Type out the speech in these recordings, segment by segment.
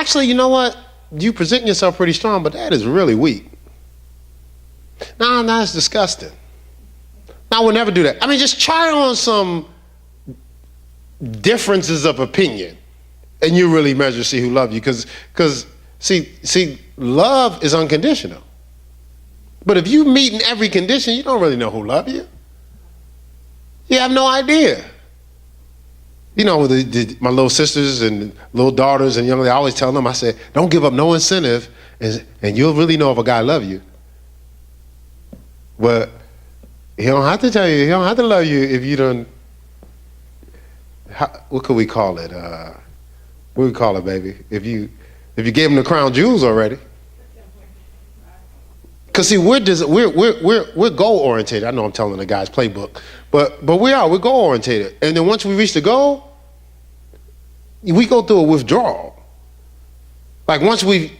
actually, you know what? You present yourself pretty strong, but that is really weak. No, that's disgusting. No, I would never do that. I mean, just try on some differences of opinion, and you really measure, see who loves you. Because see, love is unconditional. But if you meet in every condition, you don't really know who loves you. You have no idea. You know, my little sisters and little daughters and young ladies, I always tell them, I say, don't give up no incentive, and you'll really know if a guy loves you. But he don't have to tell you, he don't have to love you if you don't, what could we call it? What do we call it, baby? If you gave him the crown jewels already. Because see, we're goal oriented. I know I'm telling the guys playbook, but we're goal oriented. And then once we reach the goal, we go through a withdrawal. Like once we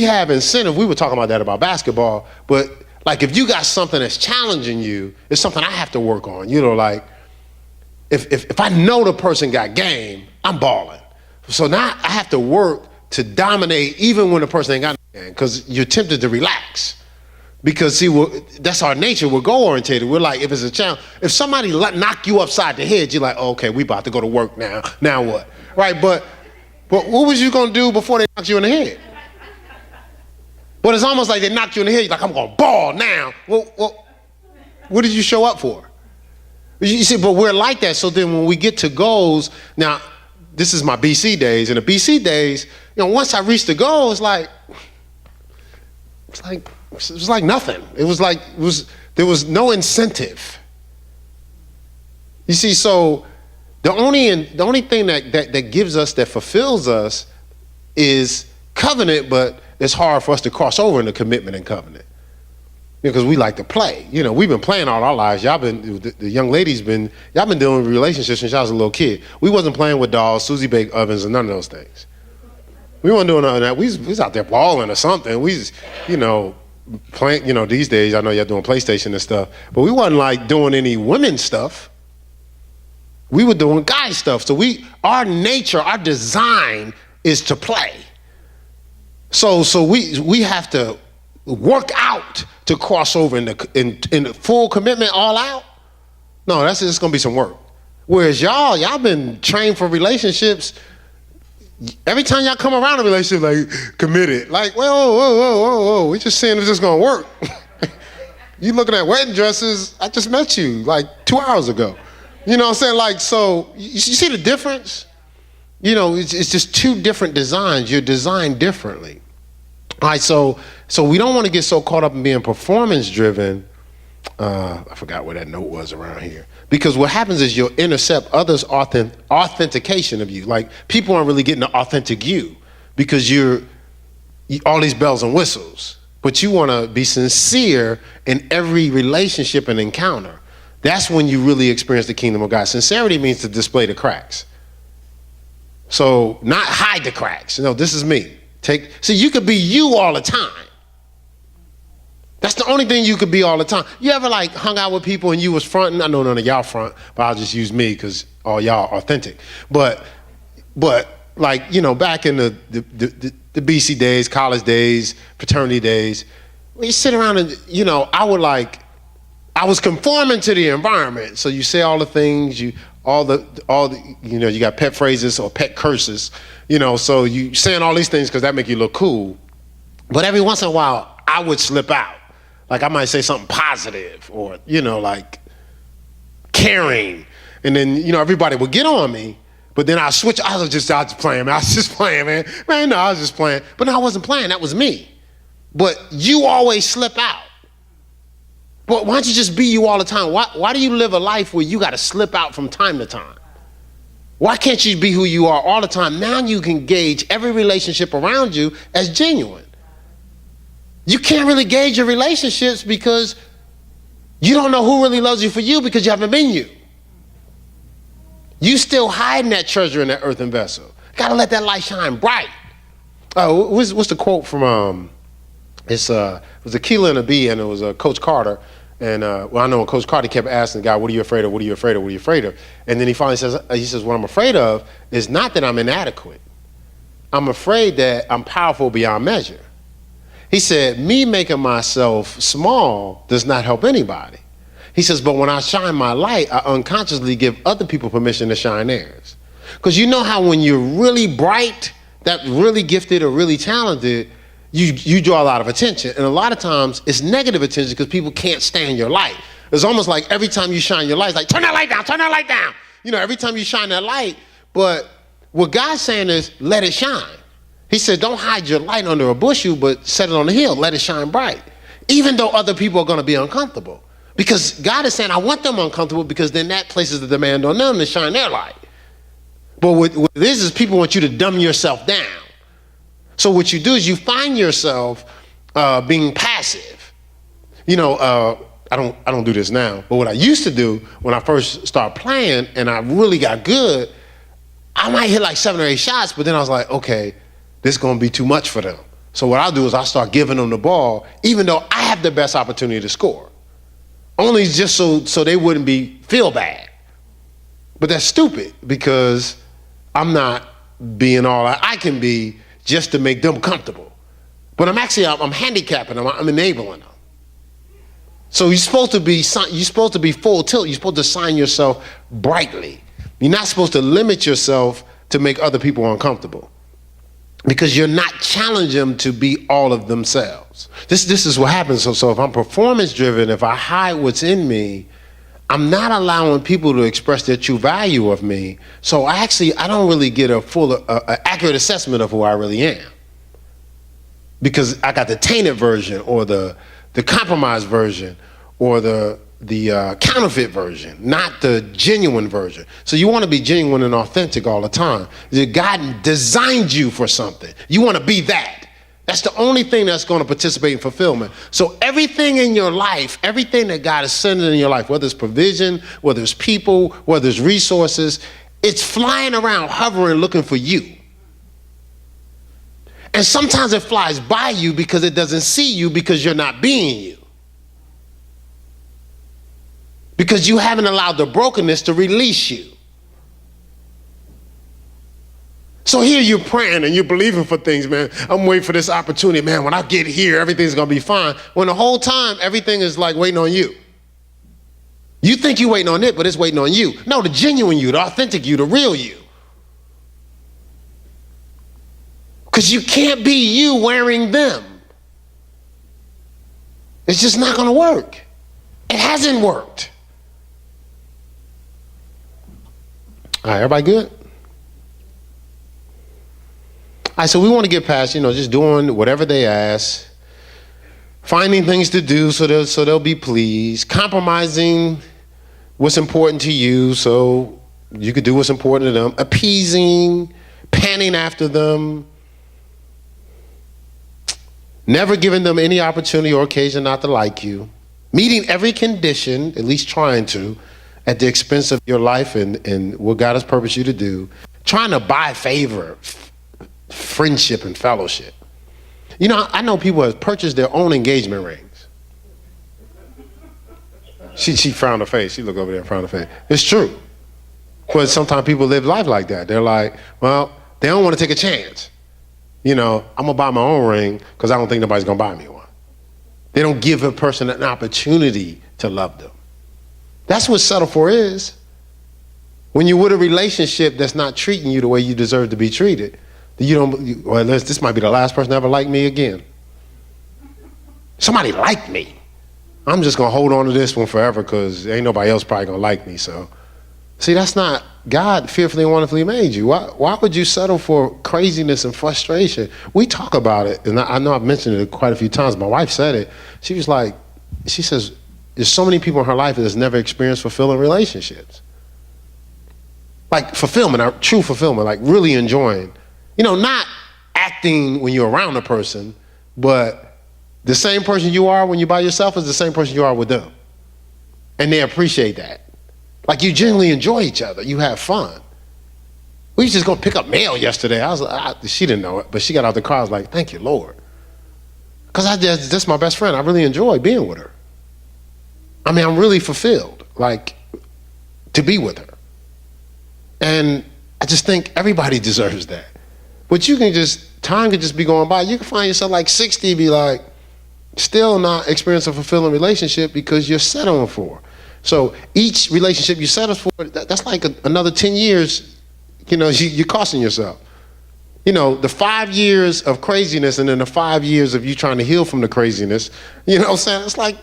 have incentive. We were talking about that about basketball, but like if you got something that's challenging you, it's something I have to work on. You know, like if I know the person got game, I'm balling. So now I have to work to dominate even when the person ain't got no game, because you're tempted to relax. Because see, that's our nature. We're goal oriented. We're like, if it's a challenge, if somebody knock you upside the head, you're like, oh, okay, we about to go to work now. Now what? Right? But what was you gonna do before they knocked you in the head? But it's almost like they knocked you in the head. You're like, I'm gonna ball now. Well, what did you show up for? You see, but we're like that. So then when we get to goals, now this is my BC days. In the BC days, you know, once I reached the goal, it's like nothing. It was like there was no incentive. You see, so the only thing that gives us, that fulfills us, is covenant, but it's hard for us to cross over into commitment and covenant. Because we like to play. You know, we've been playing all our lives. The young ladies y'all been dealing with relationships since y'all was a little kid. We wasn't playing with dolls, Susie baked ovens, and none of those things. We weren't doing none of that. We was out there balling or something. We just, you know, playing, you know, these days, I know y'all doing PlayStation and stuff, but we wasn't like doing any women's stuff. We were doing guy stuff. So our nature, our design is to play. So we have to work out to cross over in full commitment, all out. No, that's just gonna be some work. Whereas y'all been trained for relationships. Every time y'all come around a relationship, like committed, like whoa, we just seeing if this is gonna work. You looking at wedding dresses? I just met you like 2 hours ago. You know what I'm saying? Like, so you see the difference? You know, it's just two different designs. You're designed differently. All right, so we don't want to get so caught up in being performance driven. I forgot where that note was around here. Because what happens is you'll intercept others' authentication of you. Like people aren't really getting the authentic you because you're all these bells and whistles. But you want to be sincere in every relationship and encounter. That's when you really experience the kingdom of God. Sincerity means to display the cracks. So not hide the cracks. No, this is me. See, you could be you all the time. That's the only thing you could be all the time. You ever like hung out with people and you was fronting? I know none of y'all front, but I'll just use me because all y'all authentic. But like, you know, back in the BC days, college days, fraternity days, when you sit around and, you know, I was conforming to the environment. So you say all the things, all the you know, you got pet phrases or pet curses, you know, so you saying all these things because that make you look cool. But every once in a while, I would slip out. Like I might say something positive or, you know, like caring. And then, you know, everybody would get on me, but then I switch. I was just playing, man. I was just playing, man. Man, no, I was just playing. But no, I wasn't playing. That was me. But you always slip out. But why don't you just be you all the time? Why do you live a life where you got to slip out from time to time? Why can't you be who you are all the time? Now you can gauge every relationship around you as genuine. You can't really gauge your relationships because you don't know who really loves you for you because you haven't been you. You still hiding that treasure in that earthen vessel. Gotta let that light shine bright. What's the quote from, it was Aquila and a Bee, and it was Coach Carter. And well, I know when Coach Carter kept asking the guy, what are you afraid of? What are you afraid of? What are you afraid of? And then he finally says, what I'm afraid of is not that I'm inadequate. I'm afraid that I'm powerful beyond measure. He said, me making myself small does not help anybody. He says, but when I shine my light, I unconsciously give other people permission to shine theirs. Because you know how when you're really bright, that really gifted or really talented, you draw a lot of attention. And a lot of times it's negative attention because people can't stand your light. It's almost like every time you shine your light, it's like, turn that light down, turn that light down. You know, every time you shine that light. But what God's saying is, let it shine. He said, don't hide your light under a bushel, but set it on the hill, let it shine bright. Even though other people are going to be uncomfortable. Because God is saying, I want them uncomfortable because then that places the demand on them to shine their light. But what it is people want you to dumb yourself down. So what you do is you find yourself being passive. You know, I don't do this now, but what I used to do when I first started playing and I really got good, I might hit like 7 or 8 shots, but then I was like, okay, this is going to be too much for them. So what I'll do is I'll start giving them the ball, even though I have the best opportunity to score. Only just so they wouldn't feel bad. But that's stupid because I'm not being all I can be just to make them comfortable. But I'm handicapping them, I'm enabling them. So you're supposed to be full tilt. You're supposed to shine yourself brightly. You're not supposed to limit yourself to make other people uncomfortable. Because you're not challenging them to be all of themselves. This is what happens. So if I'm performance driven, if I hide what's in me, I'm not allowing people to express their true value of me. So I don't really get a full, accurate assessment of who I really am. Because I got the tainted version or the compromised version or the counterfeit version, not the genuine version. So you want to be genuine and authentic all the time. God designed you for something. You want to be that. That's the only thing that's going to participate in fulfillment. So everything in your life, everything that God is sending in your life, whether it's provision, whether it's people, whether it's resources, it's flying around, hovering, looking for you. And sometimes it flies by you because it doesn't see you because you're not being you. Because you haven't allowed the brokenness to release you. So here you're praying and you're believing for things, man. I'm waiting for this opportunity, man. When I get here, everything's going to be fine. When the whole time, everything is like waiting on you. You think you're waiting on it, but it's waiting on you. No, the genuine you, the authentic you, the real you. Because you can't be you wearing them. It's just not going to work. It hasn't worked. All right, everybody good? All right, so we want to get past, just doing whatever they ask, finding things to do so they'll be pleased, compromising what's important to you so you could do what's important to them, appeasing, panning after them, never giving them any opportunity or occasion not to like you, meeting every condition, at least trying to, at the expense of your life and what God has purposed you to do, trying to buy favor, friendship, and fellowship. I know people have purchased their own engagement rings. She frowned her face. She looked over there and frowned her face. It's true. But sometimes people live life like that. They're like, well, they don't want to take a chance. I'm going to buy my own ring because I don't think nobody's going to buy me one. They don't give a person an opportunity to love them. That's what settle for is. When you're with a relationship that's not treating you the way you deserve to be treated, this might be the last person to ever like me again. Somebody like me. I'm just going to hold on to this one forever because ain't nobody else probably going to like me. So, see, that's not, God fearfully and wonderfully made you. Why would you settle for craziness and frustration? We talk about it, and I know I've mentioned it quite a few times. My wife said it. She says, there's so many people in her life that has never experienced fulfilling relationships. Like fulfillment, true fulfillment, like really enjoying. Not acting when you're around a person, but the same person you are when you're by yourself is the same person you are with them. And they appreciate that. Like you genuinely enjoy each other. You have fun. We was just going to pick up mail yesterday. She didn't know it, but she got out the car. I was like, thank you, Lord. Because that's my best friend. I really enjoy being with her. I'm really fulfilled, to be with her. And I just think everybody deserves that. But time could just be going by. You can find yourself like 60, be like, still not experience a fulfilling relationship because you're settling for. So each relationship you settle for, that's like another 10 years, you're costing yourself. The 5 years of craziness and then the 5 years of you trying to heal from the craziness, you know what I'm saying?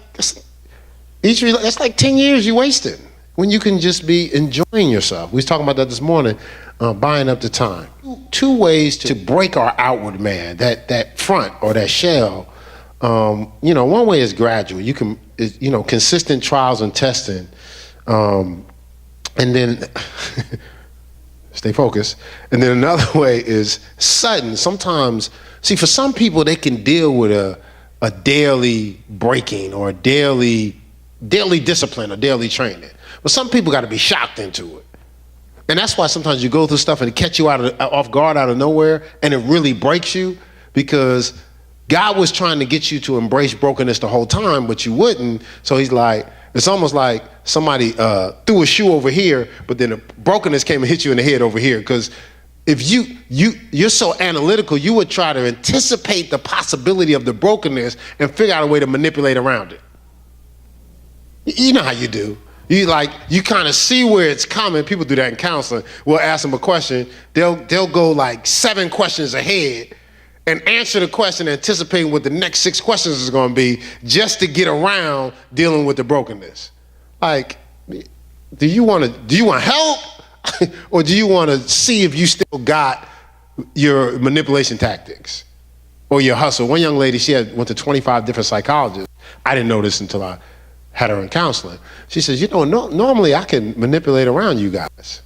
It's like 10 years you wasted when you can just be enjoying yourself. We was talking about that this morning, buying up the time. 2 ways to break our outward man, that front or that shell. One way is gradual. You can, consistent trials and testing, and then stay focused. And then another way is sudden. Sometimes, for some people, they can deal with a daily breaking or a daily discipline or daily training. But some people got to be shocked into it. And that's why sometimes you go through stuff and it catch you off guard out of nowhere, and it really breaks you, because God was trying to get you to embrace brokenness the whole time, but you wouldn't. So he's like, it's almost like somebody threw a shoe over here, but then the brokenness came and hit you in the head over here. Because if you're so analytical, you would try to anticipate the possibility of the brokenness and figure out a way to manipulate around it. You know how you do. You kind of see where it's coming. People do that in counseling. We'll ask them a question. They'll go like 7 questions ahead and answer the question anticipating what the next 6 questions is going to be, just to get around dealing with the brokenness. Like, do you want help? Or do you want to see if you still got your manipulation tactics or your hustle? One young lady, she went to 25 different psychologists. I didn't know this until I had her in counseling. She says, normally I can manipulate around you guys.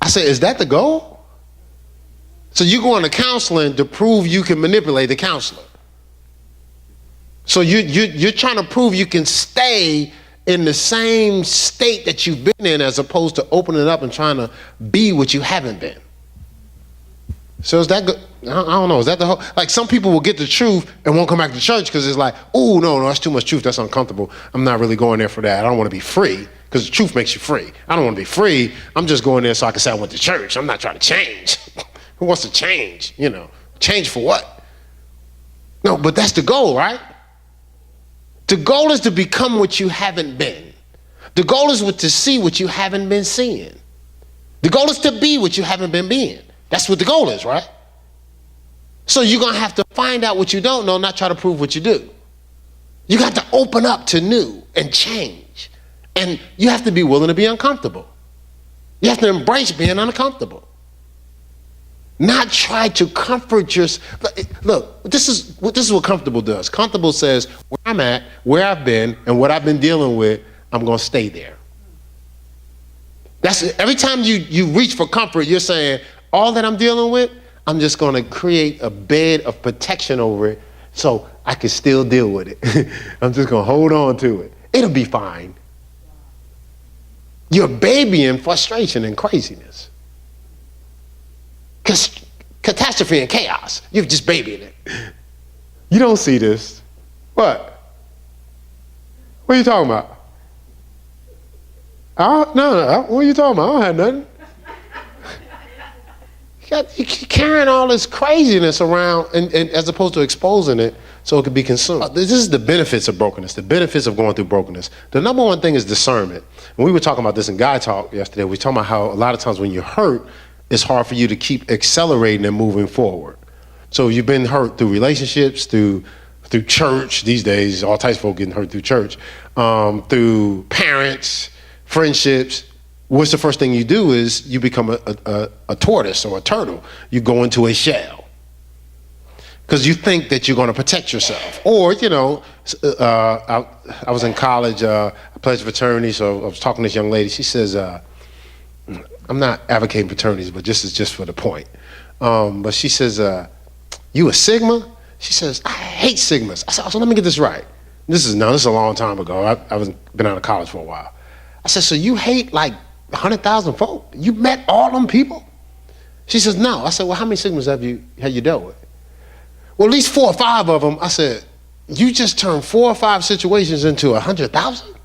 I said, is that the goal? So you go into counseling to prove you can manipulate the counselor. So you're trying to prove you can stay in the same state that you've been in, as opposed to opening it up and trying to be what you haven't been. So is that good? I don't know. Is that the whole? Like, some people will get the truth and won't come back to church because it's like, oh, no, that's too much truth. That's uncomfortable. I'm not really going there for that. I don't want to be free, because the truth makes you free. I don't want to be free. I'm just going there so I can say I went to church. I'm not trying to change. Who wants to change? Change for what? No, but that's the goal, right? The goal is to become what you haven't been. The goal is to see what you haven't been seeing. The goal is to be what you haven't been being. That's what the goal is, right? So you're going to have to find out what you don't know, not try to prove what you do. You got to open up to new and change. And you have to be willing to be uncomfortable. You have to embrace being uncomfortable. Not try to comfort yourself. Look, this is what comfortable does. Comfortable says, where I'm at, where I've been, and what I've been dealing with, I'm going to stay there. That's every time you reach for comfort, you're saying, all that I'm dealing with, I'm just going to create a bed of protection over it so I can still deal with it. I'm just going to hold on to it. It'll be fine. You're babying frustration and craziness. Catastrophe and chaos. You're just babying it. You don't see this. What? What are you talking about? No. What are you talking about? I don't have nothing. You're carrying all this craziness around, and as opposed to exposing it so it could be consumed. This is the benefits of brokenness, the benefits of going through brokenness. The number one thing is discernment. And we were talking about this in Guy Talk yesterday. We were talking about how a lot of times when you're hurt, it's hard for you to keep accelerating and moving forward. So you've been hurt through relationships, through church these days, all types of folk getting hurt through church, through parents, friendships. What's the first thing you do is you become a tortoise or a turtle. You go into a shell because you think that you're going to protect yourself. Or, I was in college, I pledged fraternity, so I was talking to this young lady. She says, I'm not advocating fraternities, but this is just for the point. But she says, you a Sigma? She says, I hate Sigmas. I said, so let me get this right. This is a long time ago. I was been out of college for a while. I said, so you hate like 100,000 folk? You met all them people? She says, no. I said, well, how many Sigmas have you dealt with? Well, at least 4 or 5 of them. I said, you just turned 4 or 5 situations into 100,000?